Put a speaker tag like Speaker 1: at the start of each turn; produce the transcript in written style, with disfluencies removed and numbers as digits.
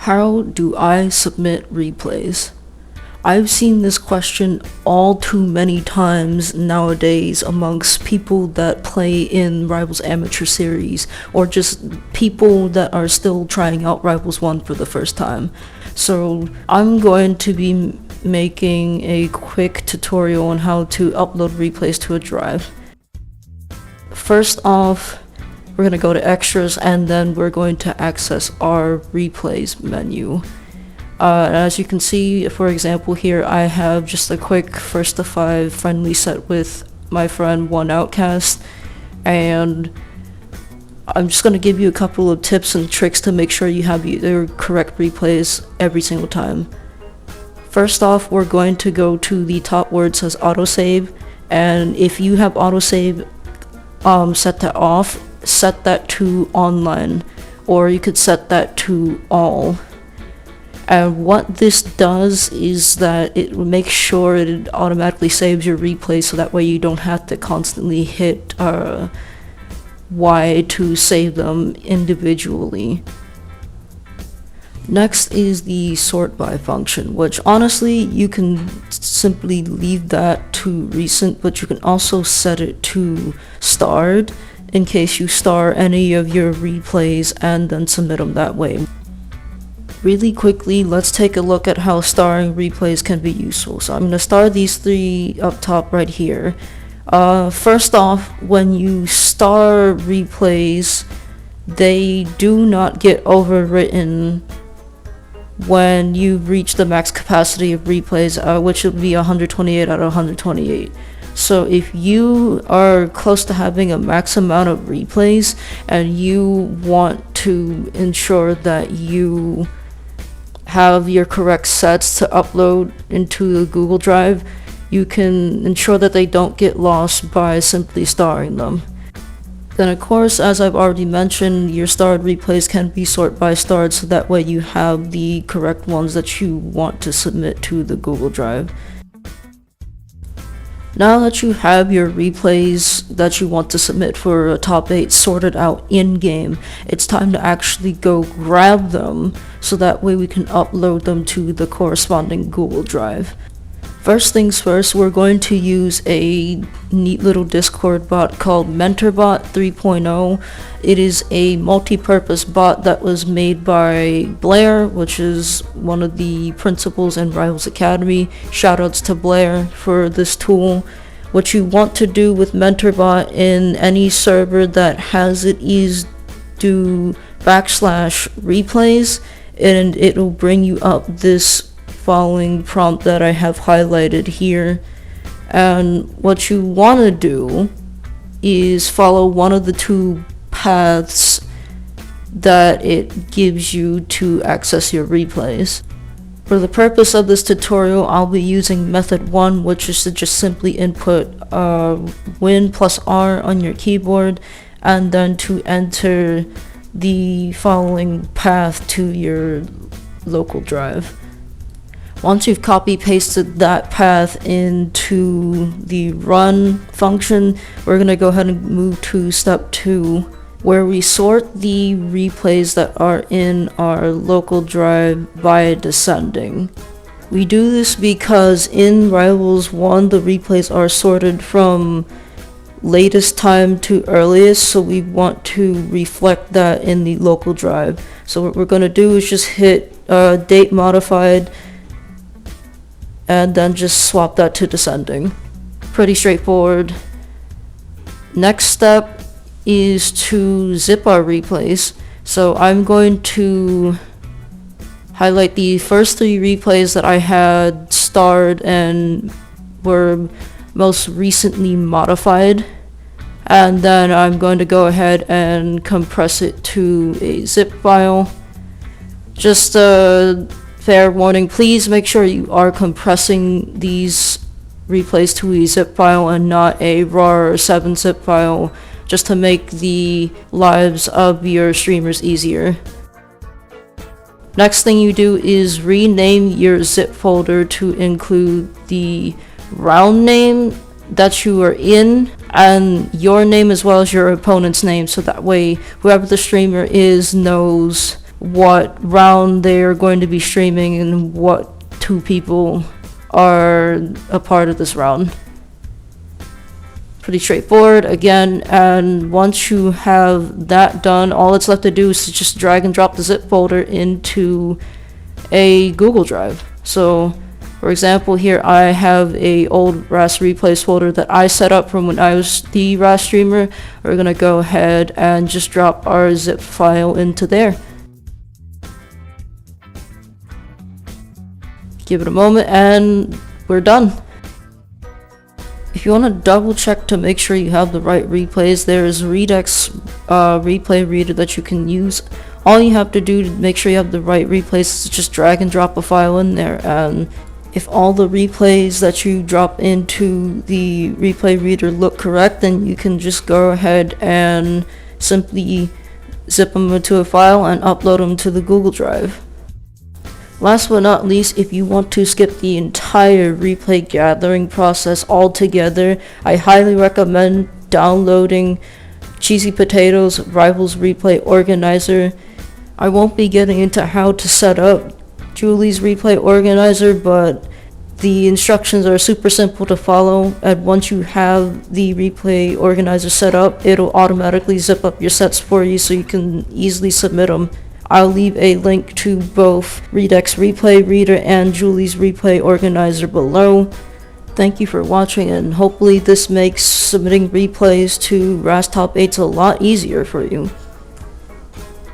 Speaker 1: How do I submit replays? I've seen this question all too many times nowadays amongst people that play in Rivals Amateur Series, or just people that are still trying out Rivals 1 for the first time. So I'm going to be making a quick tutorial on how to upload replays to a drive. First off, we're going to go to extras and then we're going to access our replays menu. As you can see, for example, here I have just a quick first to 5 friendly set with my friend One Outcast, and I'm just going to give you a couple of tips and tricks to make sure you have your correct replays every single time. First off, we're going to go to the top where it says autosave, and if you have autosave set that off, set that to online, or you could set that to all. And what this does is that it makes sure it automatically saves your replay, so that way you don't have to constantly hit Y to save them individually. Next is the sort by function, which honestly you can simply leave that to recent, but you can also set it to starred in case you star any of your replays and then submit them that way. Really quickly, let's take a look at how starring replays can be useful. So I'm going to star these 3 up top right here. First off, when you star replays, they do not get overwritten when you reach the max capacity of replays, which would be 128 out of 128. So if you are close to having a max amount of replays and you want to ensure that you have your correct sets to upload into the Google Drive, you can ensure that they don't get lost by simply starring them. Then of course, as I've already mentioned, your starred replays can be sort by starred, so that way you have the correct ones that you want to submit to the Google Drive. Now that you have your replays that you want to submit for a top 8 sorted out in-game, it's time to actually go grab them, so that way we can upload them to the corresponding Google Drive. First things first, we're going to use a neat little Discord bot called MentorBot 3.0. It is a multi-purpose bot that was made by Blair, which is one of the principals in Rivals Academy. Shoutouts to Blair for this tool. What you want to do with MentorBot in any server that has it is do /replays, and it'll bring you up this following prompt that I have highlighted here. And what you want to do is follow one of the 2 paths that it gives you to access your replays. For the purpose of this tutorial, I'll be using method 1, which is to just simply input Win plus R on your keyboard, and then to enter the following path to your local drive. Once you've copy-pasted that path into the run function, we're going to go ahead and move to step 2, where we sort the replays that are in our local drive by descending. We do this because in Rivals 1, the replays are sorted from latest time to earliest, so we want to reflect that in the local drive. So what we're going to do is just hit date modified, and then just swap that to descending. Pretty straightforward. Next step is to zip our replays. So I'm going to highlight the first 3 replays that I had starred and were most recently modified, and then I'm going to go ahead and compress it to a zip file. Just fair warning, please make sure you are compressing these replays to a zip file and not a RAW or 7-zip file, just to make the lives of your streamers easier. Next thing you do is rename your zip folder to include the round name that you are in and your name as well as your opponent's name, so that way whoever the streamer is knows what round they are going to be streaming and what 2 people are a part of this round. Pretty straightforward again, and once you have that done, all that's left to do is to just drag and drop the zip folder into a Google Drive. So for example, here I have a old RAS replays folder that I set up from when I was the RAS streamer. We're gonna go ahead and just drop our zip file into there. Give it a moment and we're done. If you want to double check to make sure you have the right replays, there is Redux replay reader that you can use. All you have to do to make sure you have the right replays is just drag and drop a file in there, and if all the replays that you drop into the replay reader look correct, then you can just go ahead and simply zip them into a file and upload them to the Google Drive. Last but not least, if you want to skip the entire replay gathering process altogether, I highly recommend downloading Cheesy Potatoes Rivals Replay Organizer. I won't be getting into how to set up Julie's Replay Organizer, but the instructions are super simple to follow, and once you have the replay organizer set up, it'll automatically zip up your sets for you so you can easily submit them. I'll leave a link to both Redux Replay Reader and Julie's Replay Organizer below. Thank you for watching, and hopefully this makes submitting replays to RAS Top 8s a lot easier for you.